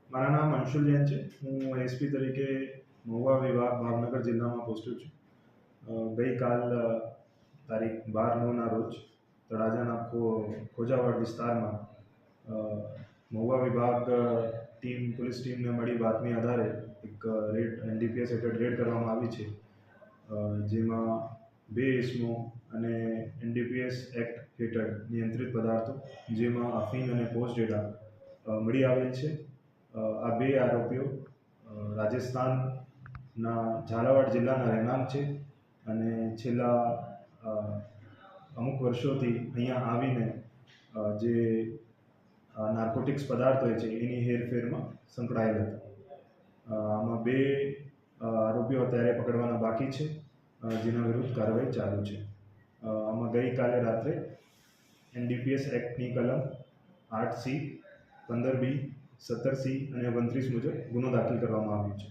મારા નામ અંશુલ જૈન છે. હું એસપી તરીકે મહુવા વિભાગ ભાવનગર જિલ્લામાં પોસ્ટેડ છું. ગઈકાલ તારીખ 12/9ના રોજ તળાજાના ખોજાવાડ વિસ્તારમાં મહુવા વિભાગ પોલીસ ટીમને મળી બાતમી આધારે એક એનડીપીએસ હેઠળ રેડ કરવામાં આવી છે. જેમાં 2 ઇસમો અને એનડીપીએસ એક્ટ હેઠળ નિયંત્રિત પદાર્થો જેમાં અફીણ અને પોસ્ટ ડેટા મળી આવેલ છે. આ 2 આરોપીઓ રાજસ્થાનના ઝાલાવાડ જિલ્લાના રહેણાંક છે અને છેલ્લા અમુક વર્ષોથી અહીંયા આવીને જે નાર્કોટિક્સ પદાર્થ હોય છે એની હેરફેરમાં સંકળાયેલ હતા. આમાં 2 આરોપીઓ અત્યારે પકડવાના બાકી છે, જેના વિરુદ્ધ કાર્યવાહી ચાલુ છે. આમાં ગઈકાલે રાત્રે એનડીપીએસ એક્ટની કલમ 8C, 15B, 17C અને 29 મુજબ ગુનો દાખલ કરવામાં આવ્યો છે.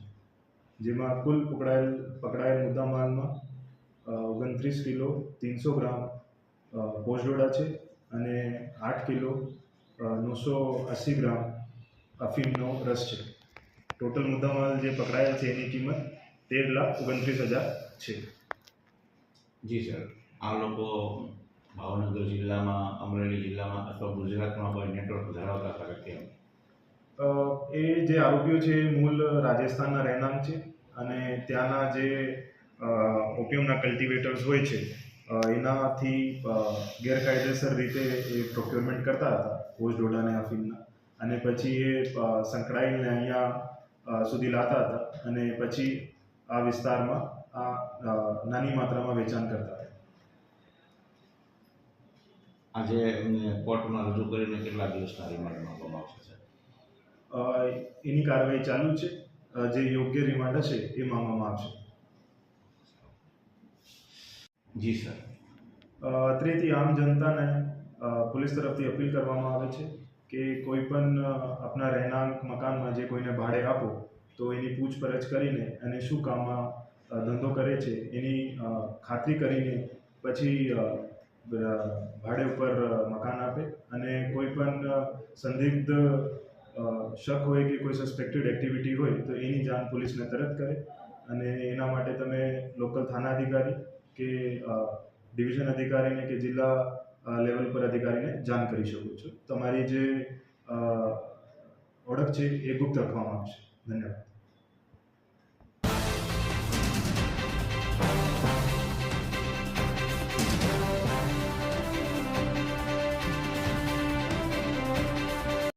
જેમાં કુલ પકડાયેલ મુદ્દામાલમાં 29 કિલો 300 ગ્રામ પોસ્ટડોડા છે અને 8 કિલો 980 ગ્રામ અફીણનો રસ છે. ટોટલ મુદ્દામાલ જે પકડાયેલ છે એની કિંમત 13,29,000 છે. જી સર, આ લોકો ભાવનગર જિલ્લામાં, અમરેલી જિલ્લામાં અથવા ગુજરાતમાં કોઈ નેટવર્ક ધરાવતા હતા કેમ? એ જે આરોપીઓ છે એ મૂળ રાજસ્થાનના રહેણાંક છે અને ત્યાંના જે ઓપિયમના કલ્ટિવેટર્સ હોય છે એનાથી ગેરકાયદેસર રીતે એ પ્રોક્યોરમેન્ટ કરતા હતા પોસ્ટ ડોડા અને અફીણના, અને પછી એ સંકળાઈને અહીંયા સુધી લાવતા હતા અને પછી આ વિસ્તારમાં નાની માત્રામાં વેચાણ કરતા હતા. આજે એમને કોર્ટમાં રજૂ કરીને કેટલા દિવસના રિમાન્ડ માંગવામાં આવશે? એની કાર્યવાહી ચાલુ છે. જે યોગ્ય રિમાન્ડ હશે એ માંગવામાં આવશે. જી સર. અત્રેથી આમ જનતાને પોલીસ તરફથી અપીલ કરવામાં આવે છે કે કોઈ પણ આપના રહેણાંક મકાનમાં જે કોઈને ભાડે આપો તો એની પૂછપરછ કરીને અને શું કામમાં ધંધો કરે છે એની ખાતરી કરીને પછી ભાડે ઉપર મકાન આપે, અને કોઈ પણ સંદિગ્ધ શક હોય કે કોઈ સસ્પેક્ટેડ એક્ટિવિટી હોય તો એની જાણ પોલીસને તરત કરે, અને એના માટે તમે લોકલ થાના અધિકારી કે ડિવિઝન અધિકારીને કે જિલ્લા લેવલ પર અધિકારીને જાણ કરી શકો છો. તમારી જે ઓળખ છે એ ગુપ્ત રાખવામાં આવશે. ધન્યવાદ.